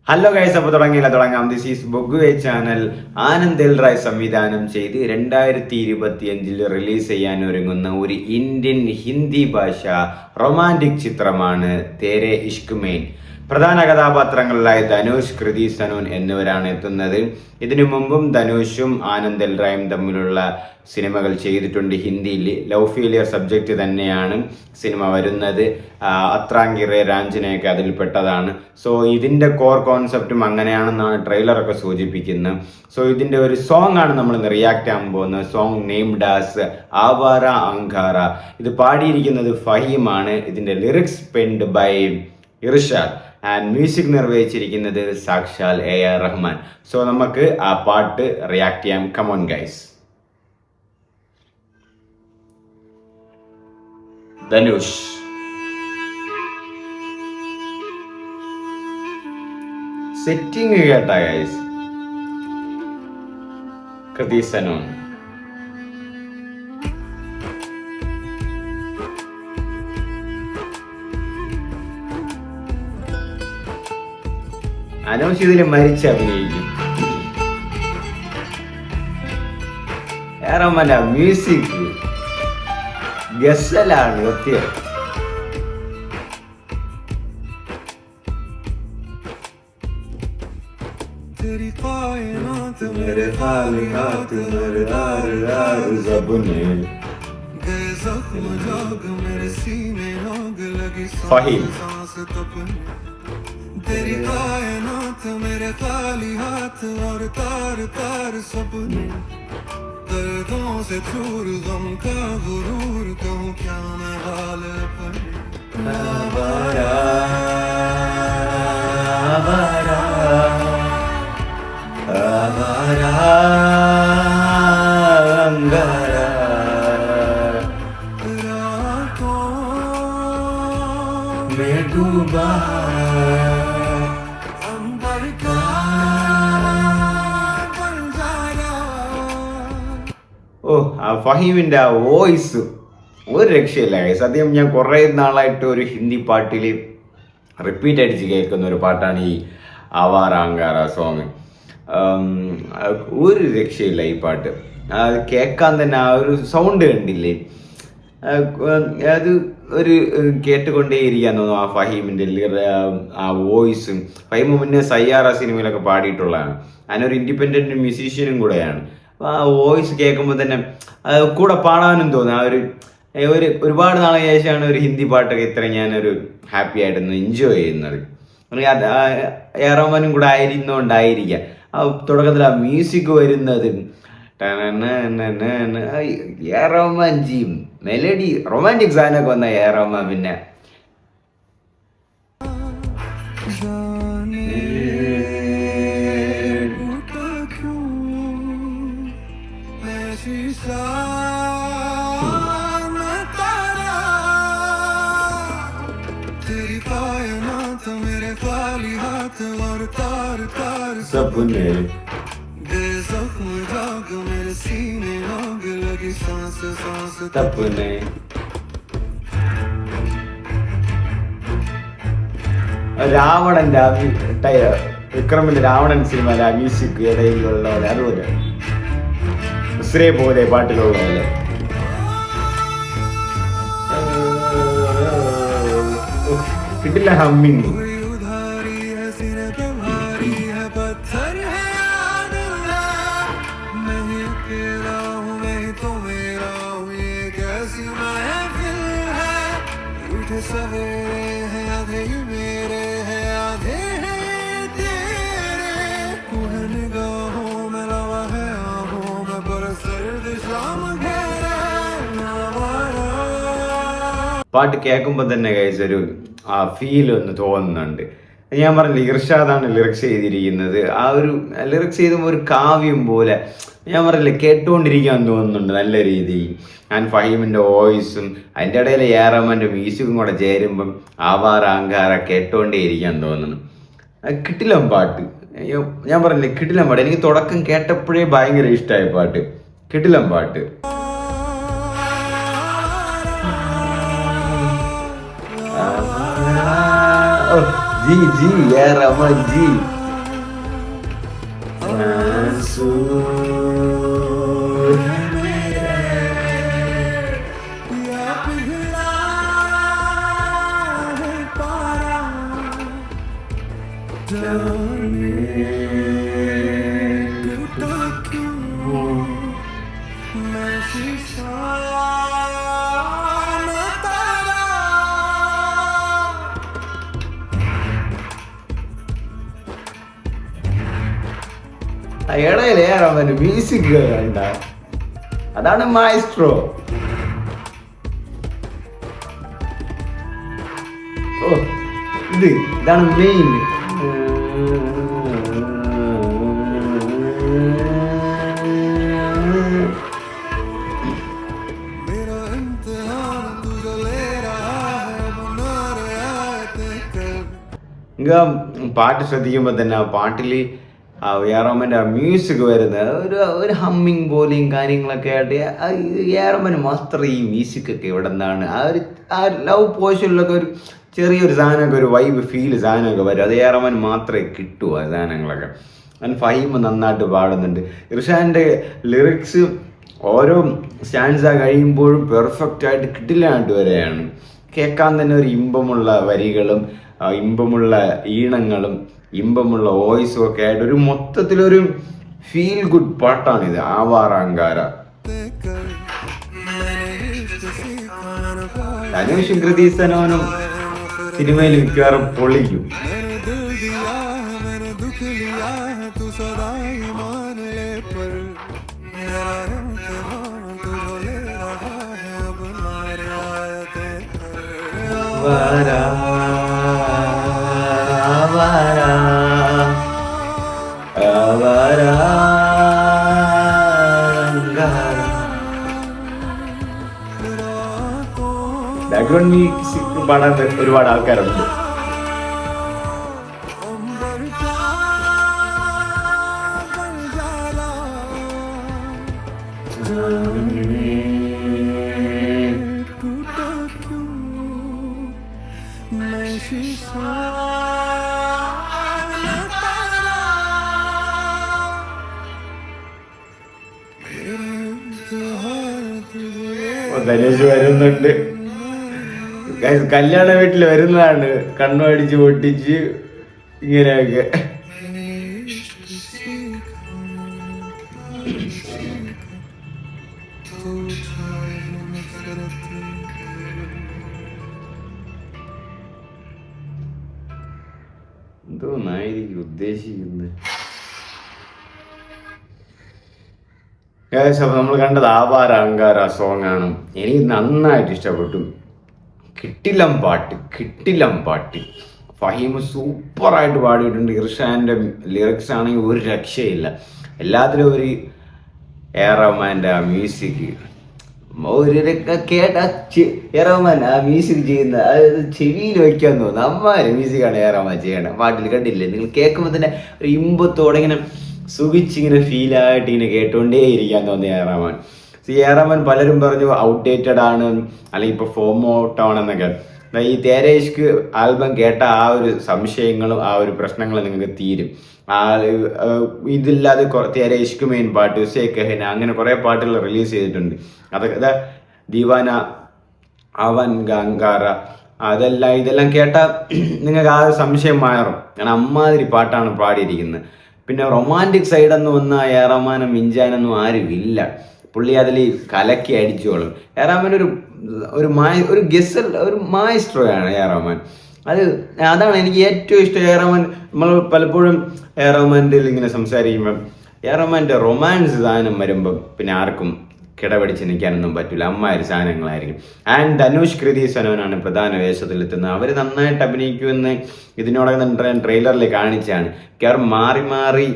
Hello guys, അപ്പോൾ തുടങ്ങാം. This is ബൊഗുവേ ചാനൽ. ആനന്ദ് എൽ റായ് സംവിധാനം ചെയ്ത് 2025 റിലീസ് ചെയ്യാൻ ഒരുങ്ങുന്ന ഒരു ഇന്ത്യൻ ഹിന്ദി ഭാഷ റൊമാൻറ്റിക് ചിത്രമാണ് തേരെ ഇഷ്ക് മെയിൻ. പ്രധാന കഥാപാത്രങ്ങളിലായ ധനുഷ്, കൃതി സനോൻ എന്നിവരാണ് എത്തുന്നത്. ഇതിനു മുമ്പും ധനുഷും ആനന്ദ് എൽ റായും തമ്മിലുള്ള സിനിമകൾ ചെയ്തിട്ടുണ്ട്. ഹിന്ദിയിൽ ലവ് ഫെയിലിയർ സബ്ജക്റ്റ് തന്നെയാണ് സിനിമ വരുന്നത്. അത്രാങ്കിറെ രാഞ്ചനയൊക്കെ അതിൽപ്പെട്ടതാണ്. സോ ഇതിൻ്റെ കോർ കോൺസെപ്റ്റും അങ്ങനെയാണെന്നാണ് ട്രെയിലറൊക്കെ സൂചിപ്പിക്കുന്നത്. സോ ഇതിൻ്റെ ഒരു സോങ് ആണ് നമ്മൾ ഇന്ന് റിയാക്ട് ചെയ്യാൻ പോകുന്നത്. Song named as Awara Angara. ഇത് പാടിയിരിക്കുന്നത് ഫഹീമാണ്. ഇതിൻ്റെ lyrics penned by Irshad and music നിർവഹിച്ചിരിക്കുന്നത് സാക്ഷാൽ AR റഹ്മാൻ. സോ നമുക്ക് ആ പാട്ട് റിയാക്ട് ചെയ്യാം. Come on guys. ധനുഷ്, സെറ്റിംഗ് കേട്ടാ ഗൈസ്. കൃതി സനോൻ, അനൗഷ് ഇതില് മരിച്ച് അഭിനയിക്കും. ഏറെമല്ല മ്യൂസിക് ഗസലാണ് സത്യം. ഫഹീം, तेरी कायनात मेरे खाली हाथ और तार तार सपने, दर्दों से चूर गम का गुरूर, कहूँ क्या मैं हाल पर आवारा आवारा आवारा अंगारा, रातों में डूबा ആ ഫഹീമിൻ്റെ ആ വോയിസ് ഒരു രക്ഷയില്ല ഗൈസ്. സത്യം ഞാൻ കുറേ നാളായിട്ട് ഒരു ഹിന്ദി പാട്ടിൽ റിപ്പീറ്റ് അടിച്ച് കേൾക്കുന്ന ഒരു പാട്ടാണ് ഈ ആവാര അങ്കാര സോങ്. ഒരു രക്ഷയില്ല ഈ പാട്ട്. അത് കേൾക്കാൻ തന്നെ ആ ഒരു സൗണ്ട് കണ്ടില്ലേ, അത് ഒരു കേട്ടുകൊണ്ടേയിരിക്കാൻ തോന്നും. ആ ഫഹീമിൻ്റെ ആ വോയിസും. ഫഹീം മുന്നേ സയ്യാറ സിനിമയിലൊക്കെ പാടിയിട്ടുള്ളതാണ്. അതിനൊരു ഇൻഡിപെൻഡൻറ്റ് മ്യൂസീഷ്യനും കൂടെയാണ്. അപ്പോൾ ആ വോയിസ് കേൾക്കുമ്പോൾ തന്നെ കൂടെ പാടാനും തോന്നും. ആ ഒരുപാട് നാളെ ശേഷമാണ് ഒരു ഹിന്ദി പാട്ടൊക്കെ ഇത്ര ഞാനൊരു ഹാപ്പി ആയിട്ടൊന്ന് എൻജോയ് ചെയ്യുന്നത്. AR റഹ്മാനും കൂടെ ആയിരുന്നോണ്ടായിരിക്കാം ആ തുടക്കത്തിൽ ആ മ്യൂസിക് വരുന്നത്. AR Rahman G melody romantic സാധനമൊക്കെ വന്ന AR റഹ്മാൻ പിന്നെ सपने तपने രാവണന്റെ വിക്രമിന്റെ രാവണൻ സിനിമയിലെ ആ മ്യൂസിക് ഇടയിലുള്ള പോലെ, അതുപോലെ ഉസ്രേ പോലെ പാട്ടിലുള്ള പോലെ കിട്ടില്ല ഹമ്മിങ്. सवेरे हैं आधे ही मेरे हैं आधे हैं तेरे, तू है निगाहों में लवा है आहों में बरसर्द शाम घेरे नवारा. പാട്ട് കേൾക്കുമ്പോൾ തന്നെ ഗൈസ് ഒരു ആ ഫീൽ ഒന്ന് തോന്നുന്നുണ്ട്. ഞാൻ പറഞ്ഞില്ല, ഇർഷാദാണ് ലിറിക്സ് ചെയ്തിരിക്കുന്നത്. ആ ഒരു ലിറിക്സ് ചെയ്തുമ്പോൾ ഒരു കാവ്യം പോലെ ഞാൻ പറഞ്ഞില്ല, കേട്ടുകൊണ്ടിരിക്കാൻ തോന്നുന്നുണ്ട് നല്ല രീതിയിൽ. ആൻഡ് ഫഹീമിൻ്റെ വോയിസും അതിൻ്റെ ഇടയിൽ AR റഹ്മാൻ്റെ മ്യൂസിക്കും കൂടെ ചേരുമ്പം ആവാര അങ്കാര കേട്ടുകൊണ്ടേയിരിക്കാൻ തോന്നുന്നു. കിടിലം പാട്ട്. ഞാൻ പറഞ്ഞില്ലേ, കിടിലം പാട്ട്. എനിക്ക് തുടക്കം കേട്ടപ്പോഴേ ഭയങ്കര ഇഷ്ടമായ പാട്ട്. കിടിലം പാട്ട്. जी जी यार अमन जी कसूर है मेरा। या पिघला है पारा जाने टूटा क्यों मैं शीशा न तारा। ഇടയിലേ അവന് മ്യൂസിക് കണ്ട, അതാണ് മായിസ്ട്രോ. ഓ ഇതാണ് മെയിൻ. मेरा इम्तिहान तू जो ले रहा है बना रहा है देखकर। ఇంకా പാട്ട് ശ്രദ്ധിക്കുമ്പോൾ തന്നെ ആ പാട്ടിൽ ആ ഏറോമൻ്റെ ആ മ്യൂസിക് വരുന്നത് ഒരു ഹമ്മിങ് പോലെയും കാര്യങ്ങളൊക്കെ ആയിട്ട് ഏറോമന് മാത്രം ഈ മ്യൂസിക്കൊക്കെ ഇവിടെ നിന്നാണ് ആ ലവ് പോർഷനിലൊക്കെ ഒരു ചെറിയൊരു സാധനമൊക്കെ ഒരു വൈബ് ഫീൽ സാധനമൊക്കെ വരും. അത് ഏറോമൻ മാത്രമേ കിട്ടൂ ആ സാധനങ്ങളൊക്കെ. അതിന് ഫഹീം നന്നായിട്ട് പാടുന്നുണ്ട്. ഇർഷാൻ്റെ ലിറിക്സ് ഓരോ സ്റ്റാൻസ കഴിയുമ്പോഴും പെർഫെക്റ്റ് ആയിട്ട് കിട്ടില്ലാണ്ട് വരെയാണ്. കേൾക്കാൻ തന്നെ ഒരു ഇമ്പമുള്ള വരികളും ഇമ്പമുള്ള ഈണങ്ങളും ഇമ്പമുള്ള വോയിസും ഒക്കെ ആയിട്ട് ഒരു മൊത്തത്തിലൊരു ഫീൽ ഗുഡ് പാട്ടാണിത് ആവാറാങ്കാര. ധനുഷും കൃതി സനോനും സിനിമയിൽ മിക്കവാറും പൊളിക്കും. मैंने दिल दिया है मैंने दुख लिया है तू सदा ही मान ले पर मेरा इम्तिहान तू जो ले रहा है अब ना रियायतें कर। ആവാരാ, ആവാരാ, ആവാരാങ്കാര. ബാക്ക്ഗ്രൗണ്ട് മ്യൂസിക് പാടാൻ ഒരുപാട് ആൾക്കാരുണ്ട്. अंबर का बन जाला टूटा क्यों मैं शीशा न तारा। मेरा इम्तिहान तुझे ധനുഷ് വരുന്നുണ്ട്. കല്യാണ വീട്ടിൽ വരുന്നതാണ് കണ്ണു അടിച്ച് പൊട്ടിച്ച് ഇങ്ങനെയൊക്കെ. എന്തോന്നായിരിക്കും ഉദ്ദേശിക്കുന്നത്. അപ്പോൾ നമ്മൾ കണ്ടത് ആവാര അഹങ്കാര സോങ് ആണ്. എനിക്ക് നന്നായിട്ട് ഇഷ്ടപ്പെട്ടു. കിട്ടിലം പാട്ട് ഫഹീം സൂപ്പറായിട്ട് പാടിയിട്ടുണ്ട്. ഇർഷാൻ്റെ ലിറിക്സ് ആണെങ്കിൽ ഒരു രക്ഷയില്ല. എല്ലാത്തിലും ഒരു എ റഹ്മാൻ്റെ ആ മ്യൂസിക് ഒരു കേട്ട എ റഹ്മാൻ ആ മ്യൂസിക് ചെയ്യുന്ന അത് ചെവിയിൽ വയ്ക്കാൻ തോന്നുന്നു. അമ്മാര് മ്യൂസിക്കാണ് എ റഹ്മാൻ ചെയ്യണം. പാട്ടിൽ കണ്ടില്ലേ നിങ്ങൾ? കേൾക്കുമ്പോൾ തന്നെ ഒരു ഇമ്പത്തോടെ ഇങ്ങനെ സുഖിച്ചിങ്ങനെ ഫീലായിട്ട് ഇങ്ങനെ കേട്ടുകൊണ്ടേ ഇരിക്കാൻ തോന്നി എ റഹ്മാൻ. എ റഹ്മാൻ പലരും പറഞ്ഞു ഔട്ട്ഡേറ്റഡ് ആണ് അല്ലെങ്കിൽ ഇപ്പോൾ ഫോം ഔട്ട് ആണെന്നൊക്കെ. ഈ തേരെ ഇഷ്ക് ആൽബം കേട്ട ആ ഒരു സംശയങ്ങളും ആ ഒരു പ്രശ്നങ്ങളും നിങ്ങൾക്ക് തീരും. ഇതില്ലാതെ തേരെ ഇഷ്ക് മെയിൻ പാട്ട് ഉസേ കഹന അങ്ങനെ കുറേ പാട്ടുകൾ റിലീസ് ചെയ്തിട്ടുണ്ട്. അതൊക്കെ ദീവാന അവൻ ഗംഗാര ഇതെല്ലാം കേട്ടാൽ നിങ്ങൾക്ക് ആ ഒരു സംശയം മാറും. കാരണം അമ്മാതിരി പാട്ടാണ് പാടിയിരിക്കുന്നത്. പിന്നെ റൊമാൻറ്റിക് സൈഡെന്ന് വന്ന എ റഹ്മാനും മിഞ്ചാനൊന്നും ആരും ഇല്ല. പുള്ളി അതിൽ കലക്കി അടിച്ചോളും. എ റഹ്മാൻ ഒരു ഗസൽ ഒരു മായിസ്ട്രോയാണ് എ റഹ്മാൻ. അതാണ് എനിക്ക് ഏറ്റവും ഇഷ്ടം. എ റഹ്മാൻ നമ്മൾ പലപ്പോഴും എ റഹ്മാൻ്റെ ഇങ്ങനെ സംസാരിക്കുമ്പം എ റഹ്മാൻ്റെ റൊമാൻസ് സാധനം വരുമ്പം പിന്നെ ആർക്കും കിടപിടിച്ച് നിൽക്കാനൊന്നും പറ്റില്ല. അമ്മാതിരി സാധനങ്ങളായിരിക്കും. ആൻഡ് ധനുഷ് കൃതി സനോനാണ് പ്രധാന വേഷത്തിലെത്തുന്നത്. അവർ നന്നായിട്ട് അഭിനയിക്കുമെന്ന് ഇതിനോടകം ട്രെയിലറിൽ കാണിച്ചാണ്. കാരണം മാറി മാറി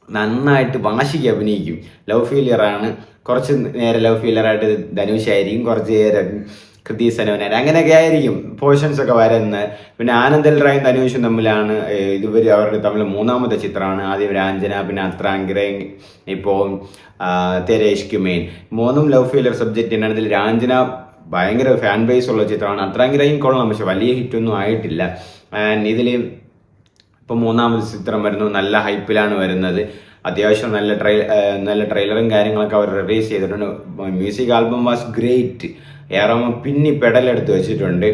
നന്നായിട്ട് വാശിക്ക് അഭിനയിക്കും. ലവ് ഫെയിലിയറാണ്, കുറച്ച് നേരം ലവ് ഫെയിലിയറായിട്ട് ധനുഷ് ആയിരിക്കും, കുറച്ച് നേരം കൃതി സനോനായിട്ട്, അങ്ങനെയൊക്കെ ആയിരിക്കും പോർഷൻസ് ഒക്കെ വരുന്നത്. പിന്നെ ആനന്ദൽ റായും ധനുഷും തമ്മിലാണ് ഇതുവരെ അവരുടെ തമ്മിൽ മൂന്നാമത്തെ ചിത്രമാണ്. ആദ്യം രാഞ്ജന, പിന്നെ അത്രാങ്കിരേ, ഇപ്പോൾ തേരെ ഇഷ്ക് മെയിൻ. മൂന്നും ലവ് ഫെയിലിയർ സബ്ജക്റ്റ് തന്നെയാണ്. ഇതിൽ രാഞ്ജന ഭയങ്കര ഫാൻ ബേസ് ഉള്ള ചിത്രമാണ്. അത്രാങ്കിരയും കൊള്ളാം, പക്ഷെ വലിയ ഹിറ്റൊന്നും ആയിട്ടില്ല. ആൻഡ് ഇതിൽ ഇപ്പോൾ മൂന്നാമത് ചിത്രം വരുന്നു, നല്ല ഹൈപ്പിലാണ് വരുന്നത്. അത്യാവശ്യം നല്ല ട്രെയിലറും കാര്യങ്ങളൊക്കെ അവർ റിലീസ് ചെയ്തിട്ടുണ്ട്. Music album was great. ഏറോമ പിന്നെ പെടലെടുത്ത് വെച്ചിട്ടുണ്ട്.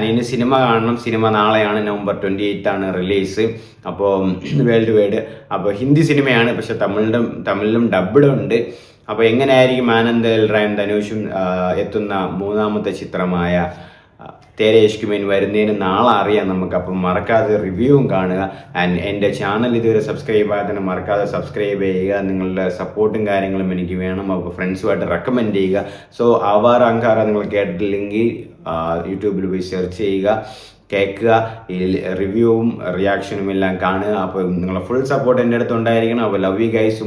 ഇനി സിനിമ കാണണം. സിനിമ നാളെയാണ്, November 28 ആണ് റിലീസ്. അപ്പോൾ വേൾഡ് വൈഡ്. അപ്പോൾ ഹിന്ദി സിനിമയാണ്, പക്ഷെ തമിഴിലും ഡബ്ഡ് ഉണ്ട്. അപ്പോൾ എങ്ങനെയായിരിക്കും ആനന്ദ് എൽ റായും ധനുഷും എത്തുന്ന മൂന്നാമത്തെ ചിത്രമായ തേരെ ഇഷ്ക് മെയിൻ വരുന്നതിന് നാളെ അറിയാം നമുക്ക്. അപ്പം മറക്കാതെ റിവ്യൂവും കാണുക. ആൻഡ് എൻ്റെ ചാനൽ ഇതുവരെ സബ്സ്ക്രൈബ് ആകാതെ മറക്കാതെ സബ്സ്ക്രൈബ് ചെയ്യുക. നിങ്ങളുടെ സപ്പോർട്ടും കാര്യങ്ങളും എനിക്ക് വേണം. അപ്പോൾ ഫ്രണ്ട്സുമായിട്ട് റെക്കമെൻഡ് ചെയ്യുക. സോ ആവാറ അങ്കാറ നിങ്ങൾ കേട്ടിട്ടില്ലെങ്കിൽ യൂട്യൂബിൽ പോയി സെർച്ച് ചെയ്യുക, കേൾക്കുക, ഈ റിവ്യൂവും റിയാക്ഷനും എല്ലാം കാണുക. അപ്പോൾ നിങ്ങളുടെ ഫുൾ സപ്പോർട്ട് എൻ്റെ അടുത്ത് ഉണ്ടായിരിക്കണം. അപ്പോൾ ലവ് യു ഗൈസ്.